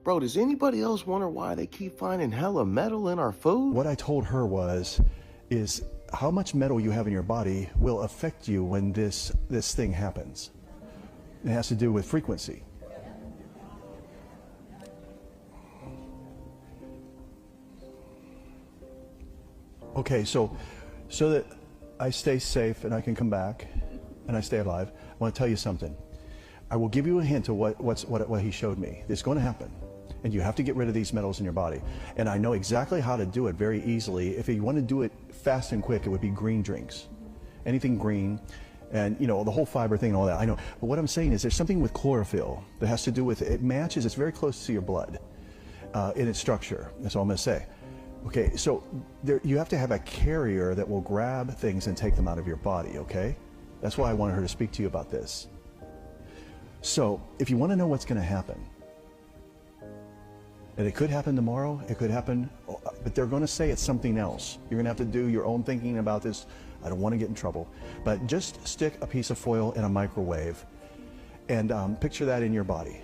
Bro, does anybody else wonder why they keep finding hella metal in our food? What I told her is how much metal you have in your body will affect you when this thing happens. It has to do with frequency. Okay, so that I stay safe and I can come back and I stay alive, I want to tell you something. I will give you a hint of what he showed me. It's going to happen. And you have to get rid of these metals in your body. And I know exactly how to do it very easily. If you want to do it fast and quick, it would be green drinks. Anything green. And, you know, the whole fiber thing and all that, I know. But what I'm saying is there's something with chlorophyll that has to do with, it matches, it's very close to your blood in its structure. That's all I'm going to say. Okay, so you have to have a carrier that will grab things and take them out of your body, okay? That's why I wanted her to speak to you about this. So, if you want to know what's going to happen, and it could happen tomorrow, it could happen, but they're going to say it's something else. You're going to have to do your own thinking about this. I don't want to get in trouble. But just stick a piece of foil in a microwave and picture that in your body.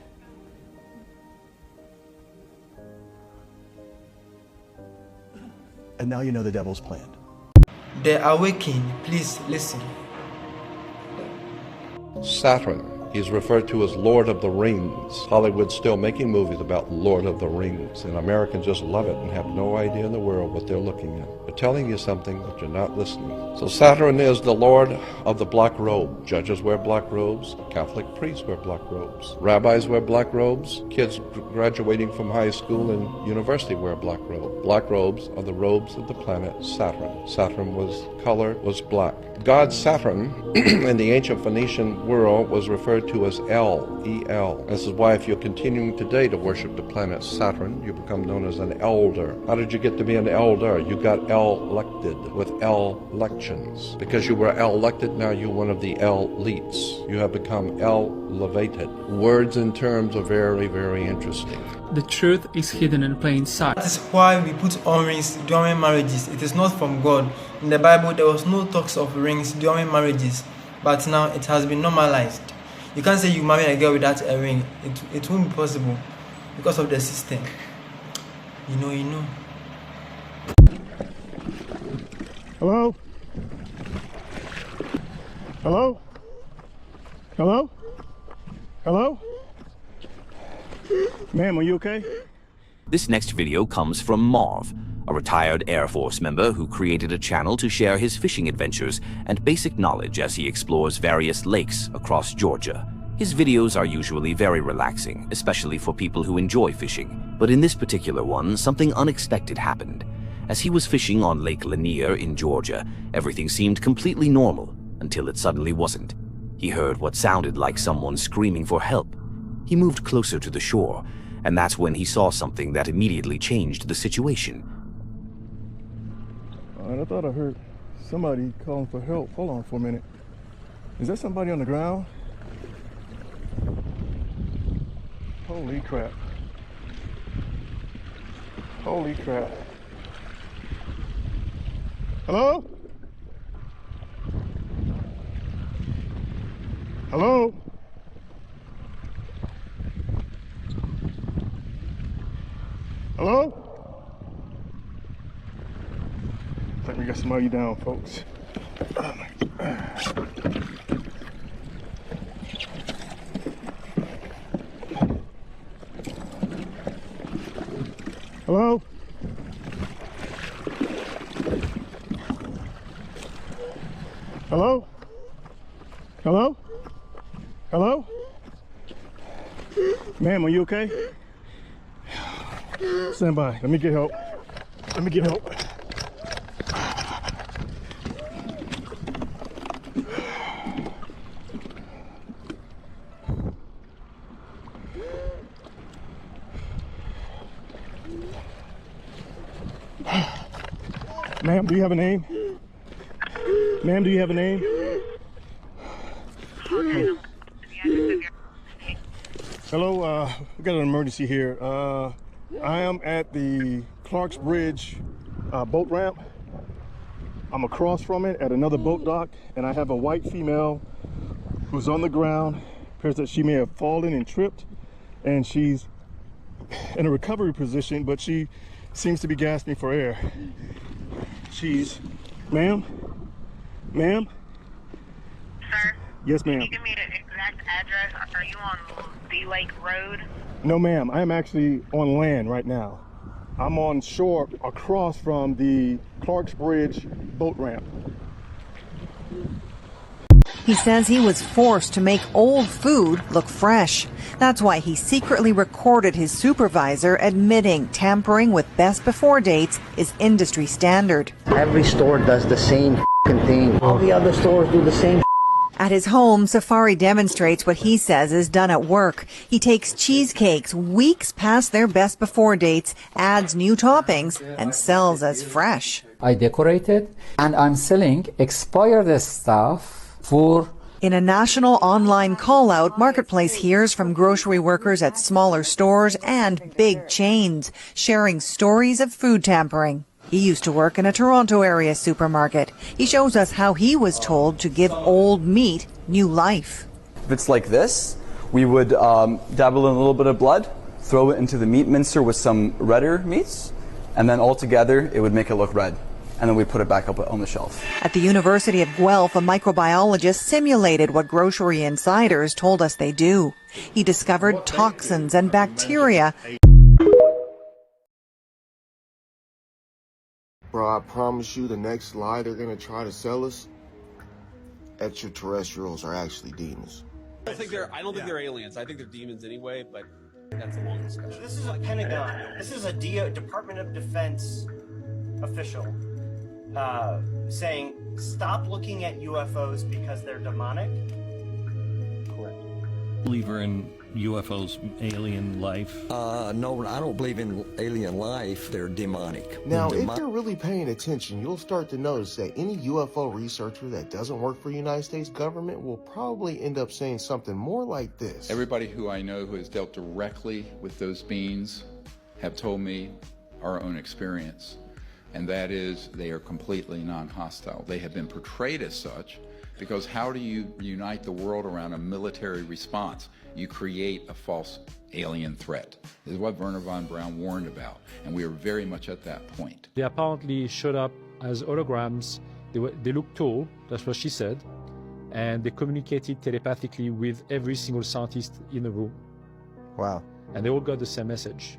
And now you know the devil's plan. The Awakening, please listen. Saturn. He's referred to as Lord of the Rings. Hollywood's still making movies about Lord of the Rings, and Americans just love it and have no idea in the world what they're looking at. They're telling you something, but you're not listening. So Saturn is the Lord of the black robe. Judges wear black robes. Catholic priests wear black robes. Rabbis wear black robes. Kids graduating from high school and university wear black robes. Black robes are the robes of the planet Saturn. Saturn's color was black. God Saturn in the ancient Phoenician world was referred to as El, E-L. This is why if you're continuing today to worship the planet Saturn, you become known as an elder. How did you get to be an elder? You got elected with elections. Because you were elected, now you're one of the elites. You have become elevated. Words and terms are very, very interesting. The truth is hidden in plain sight. That is why we put on rings during marriages. It is not from God. In the Bible, there was no talks of rings during marriages, but now it has been normalized. You can't say you marry a girl without a ring. It won't be possible because of the system. You know. Hello? Hello? Hello? Hello? Ma'am, are you okay? This next video comes from Marv, a retired Air Force member who created a channel to share his fishing adventures and basic knowledge as he explores various lakes across Georgia. His videos are usually very relaxing, especially for people who enjoy fishing. But in this particular one, something unexpected happened. As he was fishing on Lake Lanier in Georgia, everything seemed completely normal until it suddenly wasn't. He heard what sounded like someone screaming for help. He moved closer to the shore, and that's when he saw something that immediately changed the situation. I thought I heard somebody calling for help. Hold on for a minute. Is that somebody on the ground? Holy crap. Holy crap. Hello? Hello? Hello? I think we got somebody down, folks. Hello? Hello? Hello? Hello? Ma'am, are you okay? Stand by. Let me get help. Let me get help. Ma'am, do you have a name? Ma'am, do you have a name? Hello, we got an emergency here. I am at the Clark's Bridge boat ramp. I'm across from it at another boat dock, and I have a white female who's on the ground. Appears that she may have fallen and tripped, and she's in a recovery position, but she seems to be gasping for air. She's, ma'am? Ma'am? Sir? Yes, Can ma'am. you give me an exact address? Are you on the Lake Road? No, ma'am. I am actually on land right now. I'm on shore across from the Clark's Bridge boat ramp. He says he was forced to make old food look fresh. That's why he secretly recorded his supervisor admitting tampering with best before dates is industry standard. Every store does the same thing. All the other stores do the same. At his home, Safari demonstrates what he says is done at work. He takes cheesecakes weeks past their best before dates, adds new toppings, and sells as fresh. I decorate it, and I'm selling expired stuff for... In a national online call-out, Marketplace hears from grocery workers at smaller stores and big chains, sharing stories of food tampering. He used to work in a Toronto area supermarket. He shows us how he was told to give old meat new life. If it's like this, we would dabble in a little bit of blood, throw it into the meat mincer with some redder meats, and then all together it would make it look red. And then we put it back up on the shelf. At the University of Guelph, a microbiologist simulated what grocery insiders told us they do. He discovered toxins and bacteria. Bro, I promise you the next lie they're gonna try to sell us, extraterrestrials are actually demons. I don't think they're aliens. I think they're demons anyway, but that's a long discussion. This is a Pentagon. This is a Department of Defense official saying, stop looking at UFOs because they're demonic. Correct. Believer in UFOs, alien life? No, I don't believe in alien life. They're demonic. Now, if you're really paying attention, you'll start to notice that any UFO researcher that doesn't work for the United States government will probably end up saying something more like this. Everybody who I know who has dealt directly with those beings have told me our own experience, and that is they are completely non-hostile. They have been portrayed as such because how do you unite the world around a military response? You create a false alien threat. This is what Wernher von Braun warned about, and we are very much at that point. They apparently showed up as holograms. They looked tall, that's what she said, and they communicated telepathically with every single scientist in the room. Wow. And they all got the same message,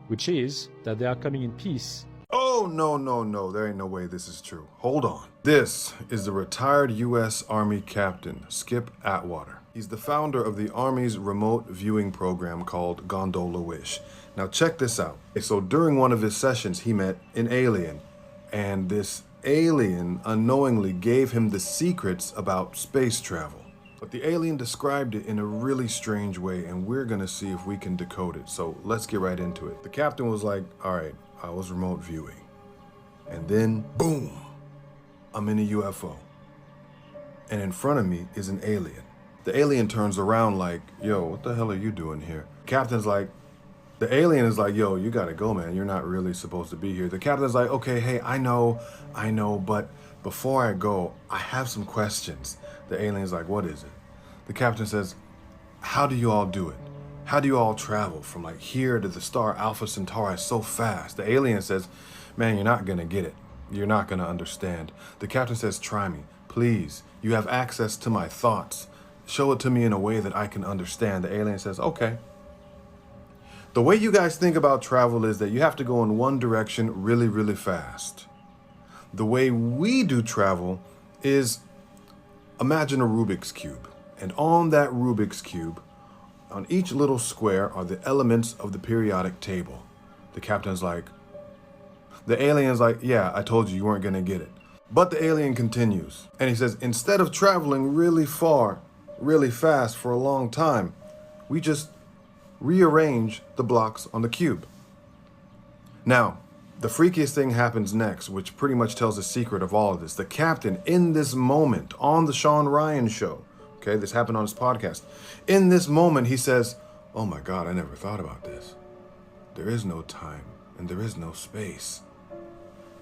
which is that they are coming in peace. Oh, no, there ain't no way this is true. Hold on. This is the retired U.S. Army Captain, Skip Atwater. He's the founder of the Army's remote viewing program called Gondola Wish. Now check this out. So during one of his sessions, he met an alien, and this alien unknowingly gave him the secrets about space travel. But the alien described it in a really strange way, and we're gonna see if we can decode it. So let's get right into it. The captain was like, all right, I was remote viewing. And then, boom, I'm in a UFO. And in front of me is an alien. The alien turns around like, yo, what the hell are you doing here? Captain's like, the alien is like, yo, you gotta go, man. You're not really supposed to be here. The captain's like, okay, hey, I know, but before I go, I have some questions. The alien's like, what is it? The captain says, how do you all do it? How do you all travel from like here to the star Alpha Centauri so fast? The alien says, man, you're not gonna get it. You're not gonna understand. The captain says, try me, please. You have access to my thoughts. Show it to me in a way that I can understand. The alien says, okay. The way you guys think about travel is that you have to go in one direction really, really fast. The way we do travel is, imagine a Rubik's Cube. And on that Rubik's Cube, on each little square are the elements of the periodic table. The captain's like, the alien's like, yeah, I told you you weren't gonna get it. But the alien continues, and he says, instead of traveling really far, really fast for a long time, we just rearrange the blocks on the cube. Now, the freakiest thing happens next, which pretty much tells the secret of all of this. The captain, in this moment, on the Sean Ryan show, okay, this happened on his podcast. In this moment, he says, oh my God, I never thought about this. There is no time and there is no space.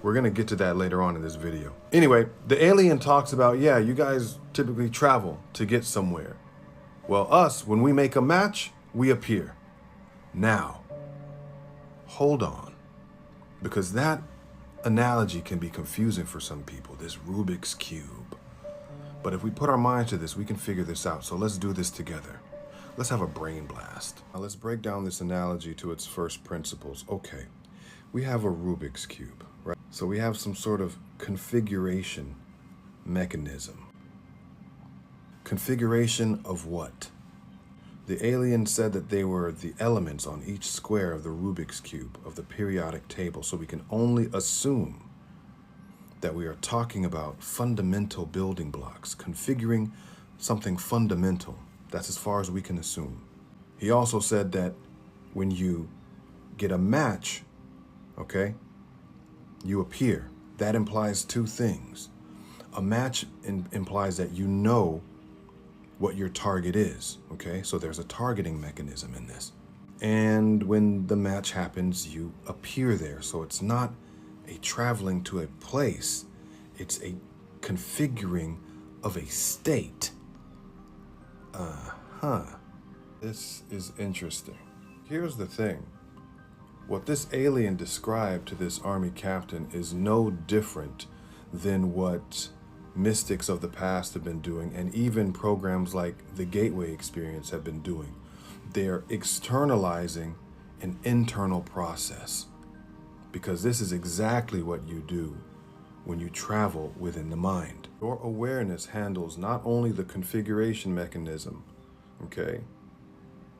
We're gonna get to that later on in this video. Anyway, the alien talks about, yeah, you guys typically travel to get somewhere. Well, us, when we make a match, we appear. Now, hold on, because that analogy can be confusing for some people, this Rubik's Cube. But if we put our mind to this, we can figure this out. So let's do this together. Let's have a brain blast. Now let's break down this analogy to its first principles. Okay, we have a Rubik's Cube, right? So we have some sort of configuration mechanism. Configuration of what? The alien said that they were the elements on each square of the Rubik's Cube of the periodic table, so we can only assume that we are talking about fundamental building blocks, configuring something fundamental. That's as far as we can assume. He also said that when you get a match, okay, you appear. That implies two things. A match implies that you know what your target is, okay? So there's a targeting mechanism in this. And when the match happens, you appear there. So it's not a traveling to a place, it's a configuring of a state. This is interesting. Here's the thing. What this alien described to this army captain is no different than what mystics of the past have been doing, and even programs like the Gateway Experience have been doing. They're externalizing an internal process, because this is exactly what you do when you travel within the mind. Your awareness handles not only the configuration mechanism, okay,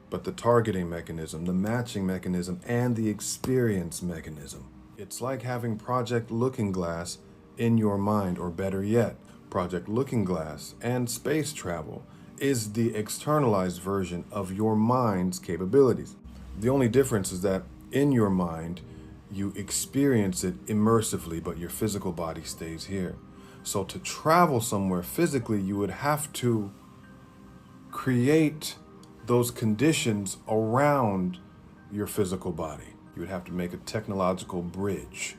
but the targeting mechanism, the matching mechanism, and the experience mechanism. It's like having Project Looking Glass in your mind, or better yet, Project Looking Glass and space travel is the externalized version of your mind's capabilities. The only difference is that in your mind, you experience it immersively, but your physical body stays here. So to travel somewhere physically, you would have to create those conditions around your physical body. You would have to make a technological bridge,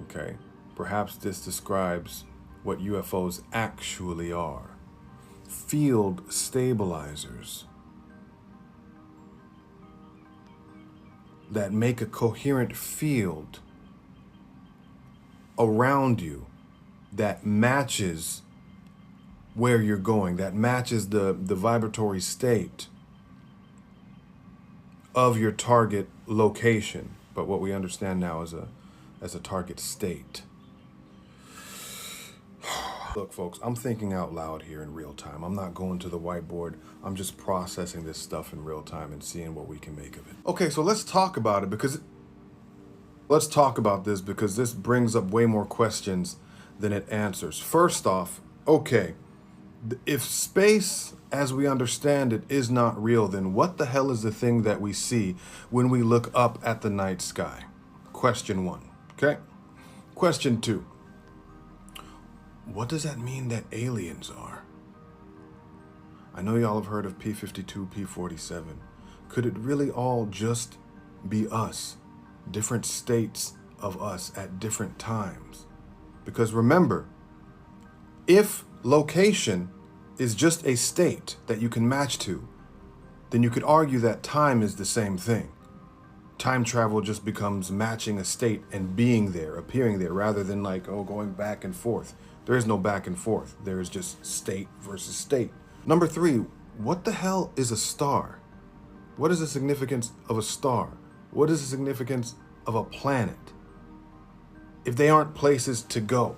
okay? Perhaps this describes what UFOs actually are. Field stabilizers that make a coherent field around you that matches where you're going, that matches the vibratory state of your target location, but what we understand now as a target state. Look, folks, I'm thinking out loud here in real time. I'm not going to the whiteboard. I'm just processing this stuff in real time and seeing what we can make of it. Okay, so let's talk about it, because this brings up way more questions than it answers. First off, okay, if space as we understand it is not real, then what the hell is the thing that we see when we look up at the night sky? Question one, okay? Question two. What does that mean that aliens are? I know y'all have heard of P-52, P-47. Could it really all just be us? Different states of us at different times? Because remember, if location is just a state that you can match to, then you could argue that time is the same thing. Time travel just becomes matching a state and being there, appearing there, rather than like, oh, going back and forth. There is no back and forth. There is just state versus state. Number three, what the hell is a star? What is the significance of a star? What is the significance of a planet if they aren't places to go?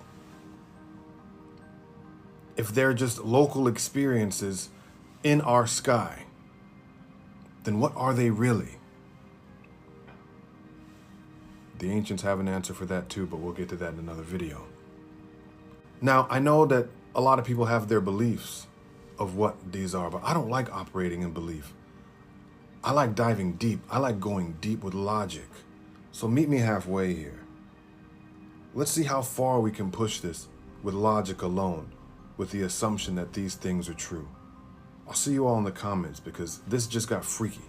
If they're just local experiences in our sky, then what are they really? The ancients have an answer for that too, but we'll get to that in another video. Now, I know that a lot of people have their beliefs of what these are, but I don't like operating in belief. I like diving deep. I like going deep with logic. So meet me halfway here. Let's see how far we can push this with logic alone, with the assumption that these things are true. I'll see you all in the comments, because this just got freaky.